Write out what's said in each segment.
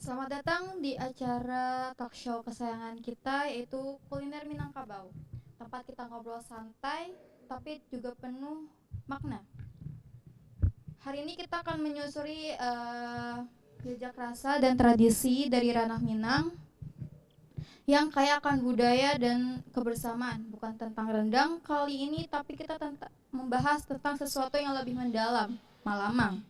Selamat datang di acara talk show kesayangan kita yaitu Kuliner Minangkabau. Tempat kita ngobrol santai tapi juga penuh makna. Hari ini kita akan menyusuri jejak rasa dan tradisi dari ranah Minang yang kaya akan budaya dan kebersamaan. Bukan tentang rendang kali ini, tapi kita membahas tentang sesuatu yang lebih mendalam, Malamang.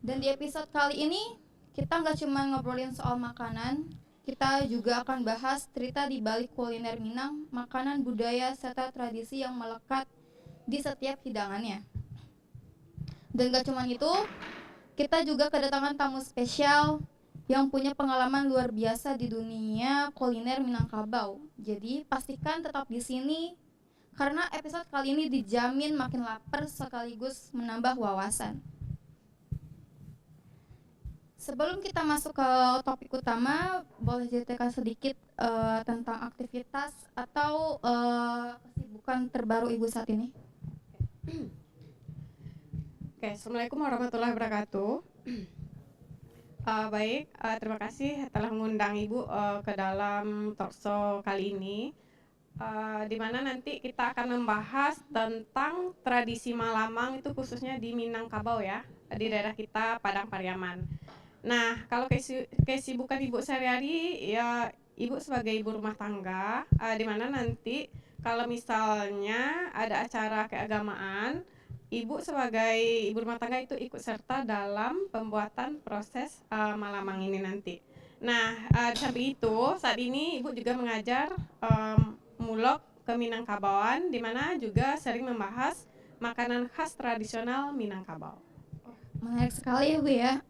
Dan di episode kali ini kita nggak cuma ngobrolin soal makanan, kita juga akan bahas cerita di balik kuliner Minang, makanan budaya serta tradisi yang melekat di setiap hidangannya. Dan gak cuma itu, kita juga kedatangan tamu spesial yang punya pengalaman luar biasa di dunia kuliner Minangkabau. Jadi pastikan tetap di sini karena episode kali ini dijamin makin lapar sekaligus menambah wawasan. Sebelum kita masuk ke topik utama, boleh ceritakan sedikit tentang aktivitas atau kesibukan terbaru Ibu saat ini? Oke, Assalamualaikum warahmatullahi wabarakatuh. Baik, terima kasih telah mengundang Ibu ke dalam talkshow kali ini, di mana nanti kita akan membahas tentang tradisi Malamang itu khususnya di Minangkabau ya, di daerah kita Padang Pariaman. Nah, kalau kesibukan Ibu sehari-hari ya Ibu sebagai ibu rumah tangga, di mana nanti kalau misalnya ada acara keagamaan, Ibu sebagai ibu rumah tangga itu ikut serta dalam pembuatan proses Malamang ini nanti. Nah, di samping itu saat ini Ibu juga mengajar mulok ke Minangkabauan, di mana juga sering membahas makanan khas tradisional Minangkabau. Menarik sekali Bu ya.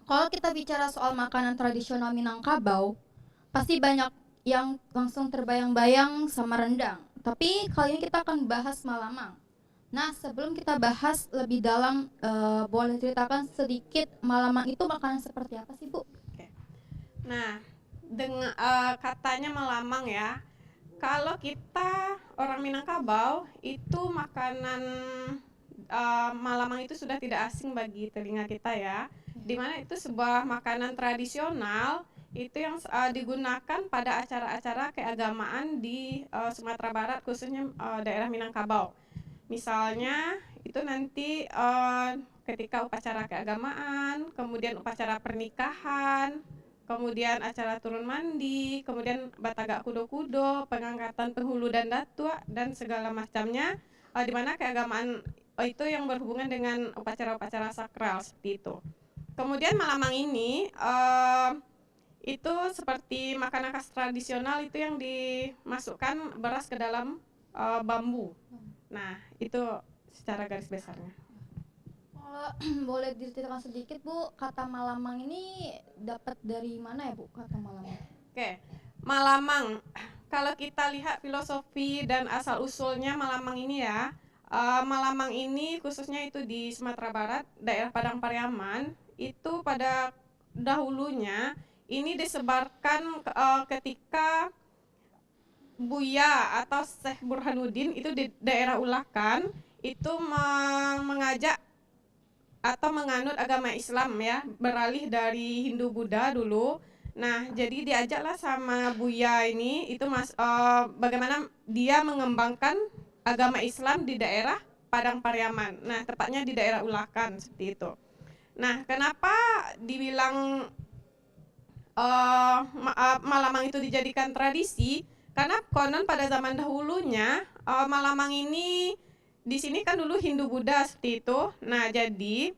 Kalau kita bicara soal makanan tradisional Minangkabau, pasti banyak yang langsung terbayang-bayang sama rendang. Tapi kali ini kita akan bahas Malamang. Nah, sebelum kita bahas lebih dalam, boleh ceritakan sedikit Malamang itu makanan seperti apa sih, Bu? Oke. Nah, dengan katanya Malamang ya. Kalau kita orang Minangkabau itu makanan Malamang itu sudah tidak asing bagi telinga kita ya. Dimana itu sebuah makanan tradisional itu yang digunakan pada acara-acara keagamaan di Sumatera Barat khususnya daerah Minangkabau. Misalnya itu nanti ketika upacara keagamaan, kemudian upacara pernikahan, kemudian acara turun mandi, kemudian batagak kudo-kudo, pengangkatan penghulu dan datua dan segala macamnya, di mana keagamaan itu yang berhubungan dengan upacara-upacara sakral seperti itu. Kemudian Malamang ini itu seperti makanan khas tradisional itu yang dimasukkan beras ke dalam bambu. Nah, itu secara garis besarnya. Kalau boleh diceritakan sedikit, Bu, kata Malamang ini dapat dari mana ya, Bu, kata Malamang? Oke, Malamang. Kalau kita lihat filosofi dan asal usulnya Malamang ini ya, Malamang ini khususnya itu di Sumatera Barat, daerah Padang Pariaman, itu pada dahulunya ini disebarkan ketika Buya atau Syekh Burhanuddin itu di daerah Ulakan itu mengajak atau menganut agama Islam ya, beralih dari Hindu Buddha dulu. Nah, jadi diajaklah sama Buya ini itu bagaimana dia mengembangkan agama Islam di daerah Padang Pariaman. Nah, tepatnya di daerah Ulakan seperti itu. Nah, kenapa dibilang Malamang itu dijadikan tradisi? Karena konon pada zaman dahulunya Malamang ini di sini kan dulu Hindu Buddha seperti itu. Nah, jadi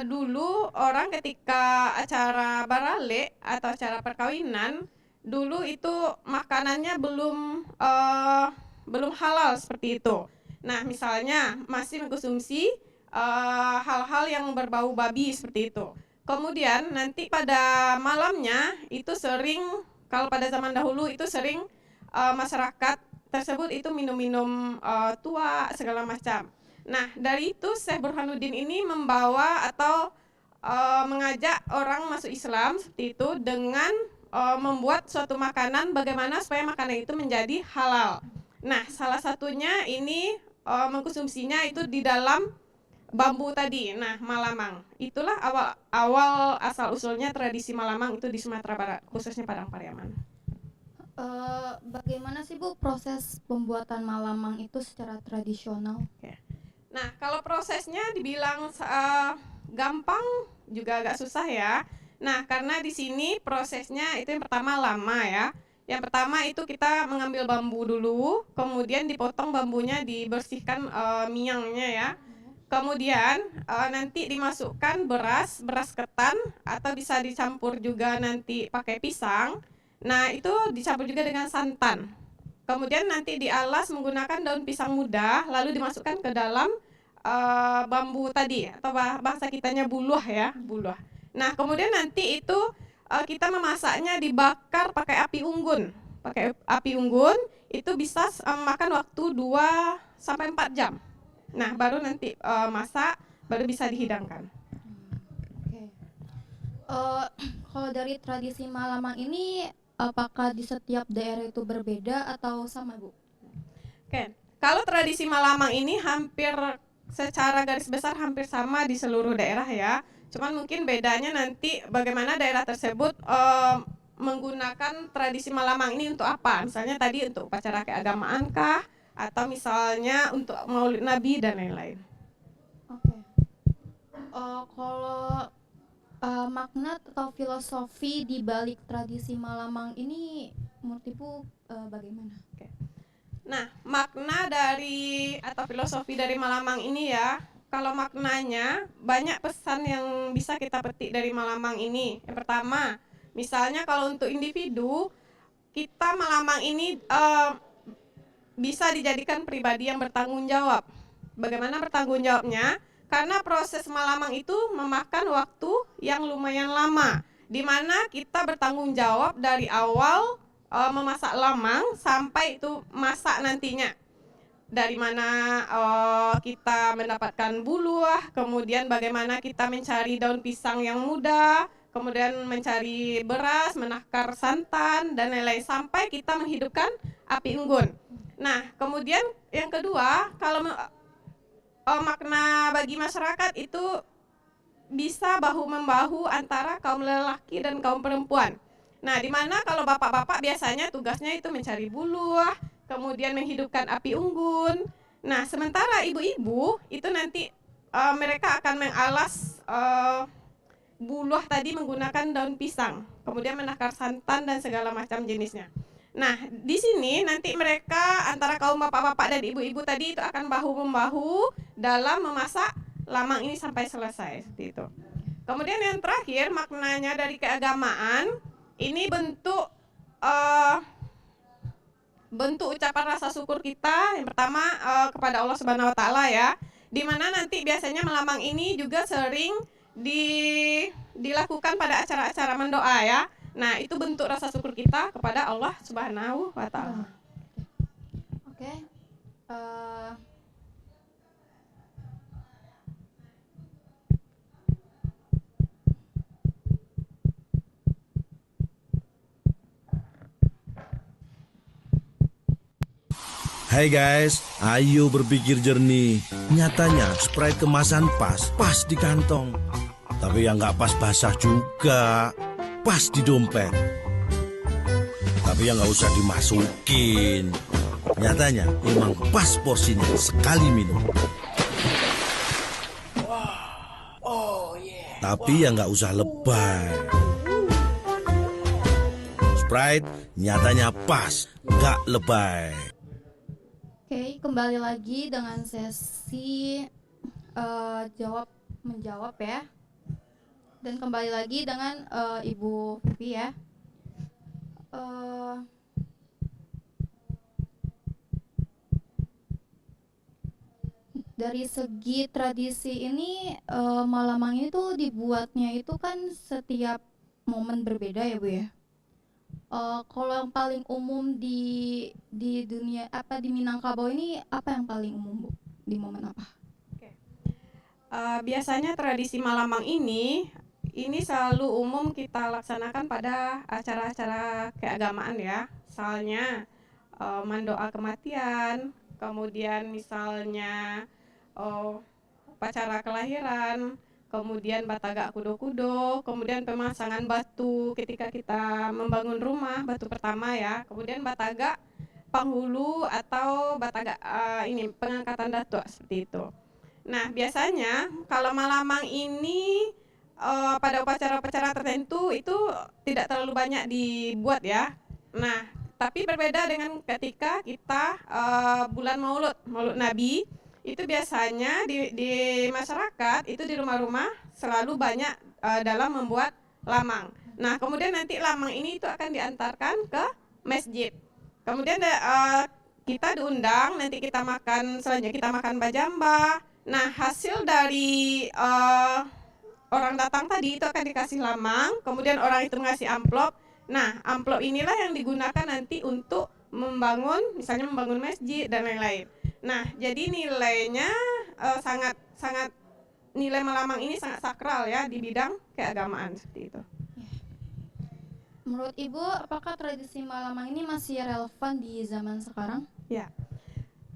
dulu orang ketika acara barale atau acara perkawinan, dulu itu makanannya belum halal seperti itu. Nah, misalnya masih mengkonsumsi hal-hal yang berbau babi seperti itu. Kemudian nanti pada malamnya itu sering, kalau pada zaman dahulu itu sering masyarakat tersebut itu minum-minum tua segala macam. Nah, dari itu Syekh Burhanuddin ini membawa atau mengajak orang masuk Islam seperti itu dengan membuat suatu makanan bagaimana supaya makanan itu menjadi halal. Nah, salah satunya ini mengkonsumsinya itu di dalam bambu tadi. Nah, Malamang. Itulah awal asal usulnya tradisi Malamang itu di Sumatera Barat, khususnya Padang Pariaman. Bagaimana sih Bu proses pembuatan malamang itu secara tradisional? Nah, kalau prosesnya dibilang gampang juga agak susah ya. Nah, karena di sini prosesnya itu yang pertama lama ya. Yang pertama itu kita mengambil bambu dulu, kemudian dipotong bambunya, dibersihkan minyangnya ya. Kemudian nanti dimasukkan beras ketan atau bisa dicampur juga nanti pakai pisang. Nah, itu dicampur juga dengan santan. Kemudian nanti dialas menggunakan daun pisang muda, lalu dimasukkan ke dalam bambu tadi atau bahasa kitanya buluh ya, buluh. Nah, kemudian nanti itu kita memasaknya dibakar pakai api unggun. Pakai api unggun itu bisa makan waktu 2 sampai 4 jam. Nah, baru nanti masak, baru bisa dihidangkan. Oke. Kalau dari tradisi Malamang ini, apakah di setiap daerah itu berbeda atau sama, Bu? Oke. Kalau tradisi Malamang ini hampir secara garis besar hampir sama di seluruh daerah ya. Cuman mungkin bedanya nanti bagaimana daerah tersebut menggunakan tradisi Malamang ini untuk apa? Misalnya tadi untuk upacara keagamaan kah? Atau misalnya untuk Maulid Nabi dan lain-lain. Oke. Kalau makna atau filosofi di balik tradisi Malamang ini menurut Ibu bagaimana? Nah, makna dari atau filosofi dari Malamang ini ya, kalau maknanya banyak pesan yang bisa kita petik dari Malamang ini. Yang pertama, misalnya kalau untuk individu, kita Malamang ini bisa dijadikan pribadi yang bertanggung jawab. Bagaimana bertanggung jawabnya? Karena proses Malamang itu memakan waktu yang lumayan lama, di mana kita bertanggung jawab dari awal memasak lamang sampai itu masak nantinya. Dari mana kita mendapatkan buluh, kemudian bagaimana kita mencari daun pisang yang muda, kemudian mencari beras, menakar santan, dan lain-lain sampai kita menghidupkan api unggun. Nah, kemudian yang kedua, kalau makna bagi masyarakat itu bisa bahu-membahu antara kaum lelaki dan kaum perempuan. Nah, di mana kalau bapak-bapak biasanya tugasnya itu mencari buluh, kemudian menghidupkan api unggun. Nah, sementara ibu-ibu itu nanti mereka akan mengalas buluh tadi menggunakan daun pisang, kemudian menakar santan dan segala macam jenisnya. Nah, di sini nanti mereka antara kaum bapak-bapak dan ibu-ibu tadi itu akan bahu-membahu dalam memasak lamang ini sampai selesai seperti itu. Kemudian yang terakhir maknanya dari keagamaan ini bentuk ucapan rasa syukur kita yang pertama kepada Allah Subhanahu Wa Taala ya, di mana nanti biasanya melamang ini juga sering dilakukan pada acara-acara mendoa ya. Nah, itu bentuk rasa syukur kita kepada Allah Subhanahu Wa Taala. Oke. Hai guys, ayo berpikir jernih. Nyatanya Sprite kemasan pas di kantong. Tapi yang nggak pas basah juga, pas di dompet. Tapi yang nggak usah dimasukin. Nyatanya emang pas porsinya sekali minum. Tapi yang nggak usah lebay. Sprite nyatanya pas, nggak lebay. Oke, kembali lagi dengan sesi jawab menjawab ya. Dan kembali lagi dengan Ibu Vivi ya. Dari segi tradisi ini Malamang itu dibuatnya itu kan setiap momen berbeda ya Bu ya. Kalau yang paling umum di dunia di Minangkabau ini apa yang paling umum Bu? Di momen apa? Biasanya tradisi Malamang ini selalu umum kita laksanakan pada acara-acara keagamaan ya. Misalnya mendoa kematian, kemudian misalnya upacara kelahiran, kemudian batagak kudo-kudo, kemudian pemasangan batu ketika kita membangun rumah, batu pertama ya, kemudian batagak penghulu atau batagak ini pengangkatan datuk seperti itu. Nah, biasanya kalau malamang ini pada upacara-upacara tertentu itu tidak terlalu banyak dibuat ya. Nah, tapi berbeda dengan ketika kita bulan Maulud Nabi, itu biasanya di masyarakat itu di rumah-rumah selalu banyak dalam membuat lamang. Nah, kemudian nanti lamang ini itu akan diantarkan ke masjid. Kemudian kita diundang, nanti kita makan, selanjutnya kita makan bajamba. Nah, hasil dari orang datang tadi itu akan dikasih lamang, kemudian orang itu mengasih amplop. Nah, amplop inilah yang digunakan nanti untuk membangun, misalnya membangun masjid dan lain-lain. Nah, jadi nilainya sangat nilai melamang ini sangat sakral ya di bidang keagamaan seperti itu. Menurut Ibu, apakah tradisi malamang ini masih relevan di zaman sekarang? Ya,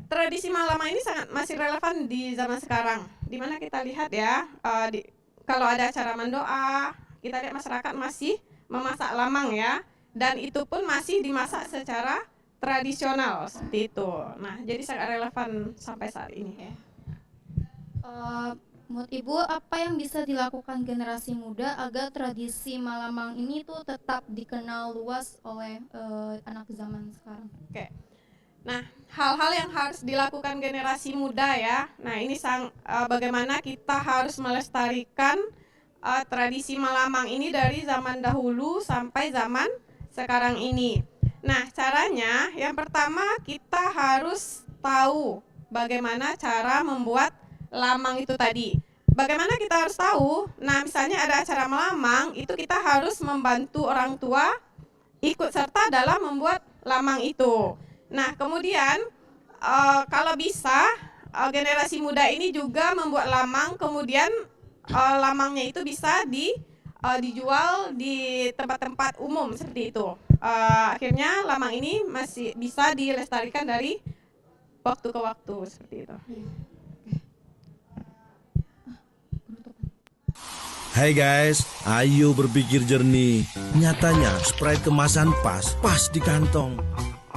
tradisi malamang ini masih relevan di zaman sekarang. Dimana kita lihat ya, kalau ada acara mendoa, kita lihat masyarakat masih memasak lamang ya, dan itu pun masih dimasak secara tradisional seperti itu. Nah, jadi sangat relevan sampai saat ini. Menurut Ibu, apa yang bisa dilakukan generasi muda agar tradisi malamang ini tuh tetap dikenal luas oleh anak zaman sekarang? Oke. Nah, hal-hal yang harus dilakukan generasi muda ya. Nah, ini bagaimana kita harus melestarikan tradisi malamang ini dari zaman dahulu sampai zaman sekarang ini. Nah, caranya yang pertama kita harus tahu bagaimana cara membuat lamang itu tadi. Bagaimana kita harus tahu? Nah, misalnya ada acara melamang, itu kita harus membantu orang tua ikut serta dalam membuat lamang itu. Nah, kemudian kalau bisa generasi muda ini juga membuat lamang, kemudian lamangnya itu bisa dijual di tempat-tempat umum seperti itu. Akhirnya lamang ini masih bisa dilestarikan dari waktu ke waktu seperti itu. Hai guys, ayo berpikir jernih. Nyatanya Sprite kemasan pas di kantong.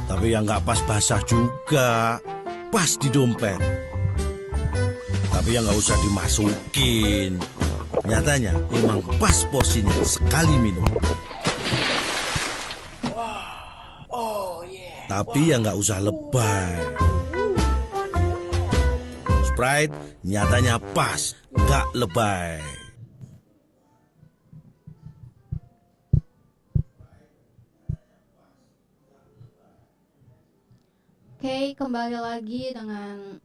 Tapi yang nggak pas basah juga, pas di dompet. Tapi yang nggak usah dimasukin. Nyatanya memang pas porsinya sekali minum. Tapi yang nggak usah lebay. Sprite nyatanya pas, nggak lebay. Oke, kembali lagi dengan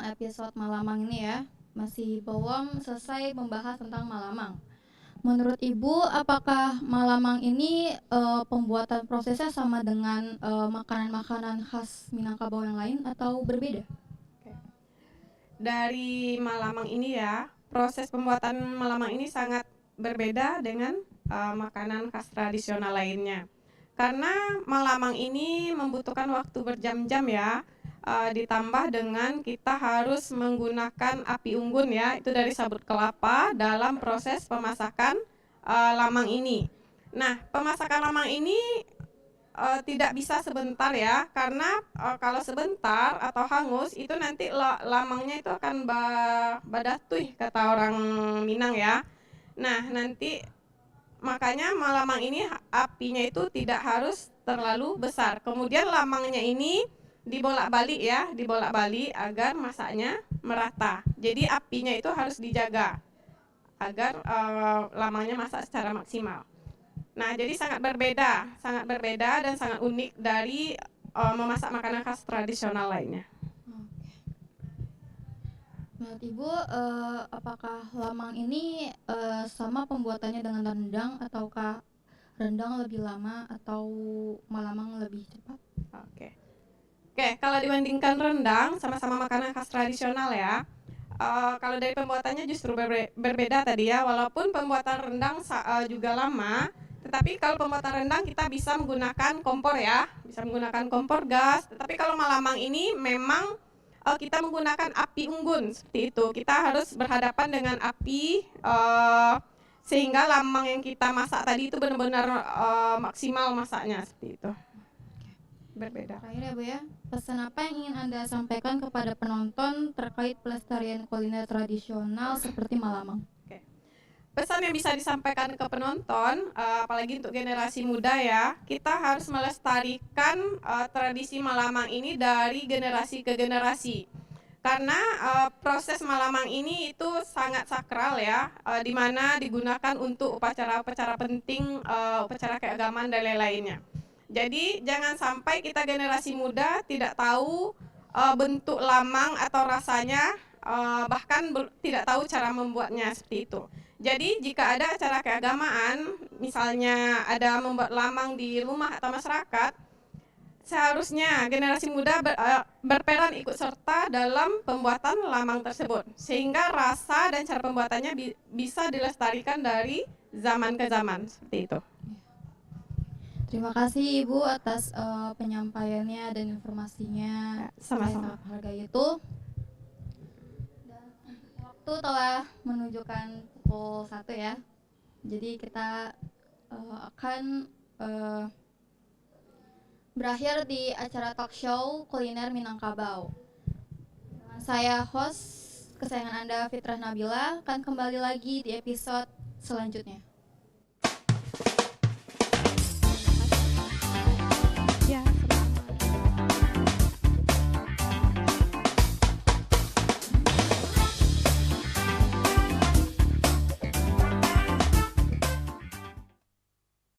episode malamang ini ya. Masih belum selesai membahas tentang malamang. Menurut Ibu, apakah malamang ini pembuatan prosesnya sama dengan makanan-makanan khas Minangkabau yang lain atau berbeda? Dari malamang ini ya, proses pembuatan malamang ini sangat berbeda dengan makanan khas tradisional lainnya. Karena malamang ini membutuhkan waktu berjam-jam ya, ditambah dengan kita harus menggunakan api unggun ya, itu dari sabut kelapa dalam proses pemasakan lamang ini. Nah, pemasakan lamang ini tidak bisa sebentar ya, karena kalau sebentar atau hangus itu nanti lamangnya itu akan badatuh kata orang Minang ya. Nah, nanti makanya lamang ini apinya itu tidak harus terlalu besar. Kemudian lamangnya ini dibolak-balik ya, dibolak-balik agar masaknya merata. Jadi apinya itu harus dijaga agar lamangnya masak secara maksimal. Nah, jadi sangat berbeda dan sangat unik dari memasak makanan khas tradisional lainnya. Menurut Ibu, apakah lamang ini sama pembuatannya dengan rendang ataukah rendang lebih lama atau malamang lebih cepat? Oke, kalau dibandingkan rendang sama-sama makanan khas tradisional ya, kalau dari pembuatannya justru berbeda tadi ya. Walaupun pembuatan rendang juga lama, tetapi kalau pembuatan rendang kita bisa menggunakan kompor ya, bisa menggunakan kompor gas. Tetapi kalau malamang ini memang kita menggunakan api unggun seperti itu. Kita harus berhadapan dengan api sehingga lamang yang kita masak tadi itu benar-benar maksimal masaknya seperti itu. Berbeda. Terakhir ya Bu ya, pesan apa yang ingin Anda sampaikan kepada penonton terkait pelestarian kuliner tradisional seperti Malamang? Pesan yang bisa disampaikan ke penonton, apalagi untuk generasi muda ya, kita harus melestarikan tradisi Malamang ini dari generasi ke generasi. Karena proses Malamang ini itu sangat sakral ya, di mana digunakan untuk upacara-upacara penting, upacara keagamaan dan lain-lainnya. Jadi jangan sampai kita generasi muda tidak tahu bentuk lamang atau rasanya, bahkan tidak tahu cara membuatnya seperti itu. Jadi jika ada acara keagamaan, misalnya ada membuat lamang di rumah atau masyarakat, seharusnya generasi muda berperan ikut serta dalam pembuatan lamang tersebut, sehingga rasa dan cara pembuatannya bisa dilestarikan dari zaman ke zaman seperti itu. Terima kasih Ibu atas penyampaiannya dan informasinya. Sama-sama. Saya sangat menghargai itu. Dan waktu telah menunjukkan pukul 1 ya. Jadi kita akan berakhir di acara talk show kuliner Minangkabau. Dengan saya host kesayangan Anda Fitrah Nabila akan kembali lagi di episode selanjutnya.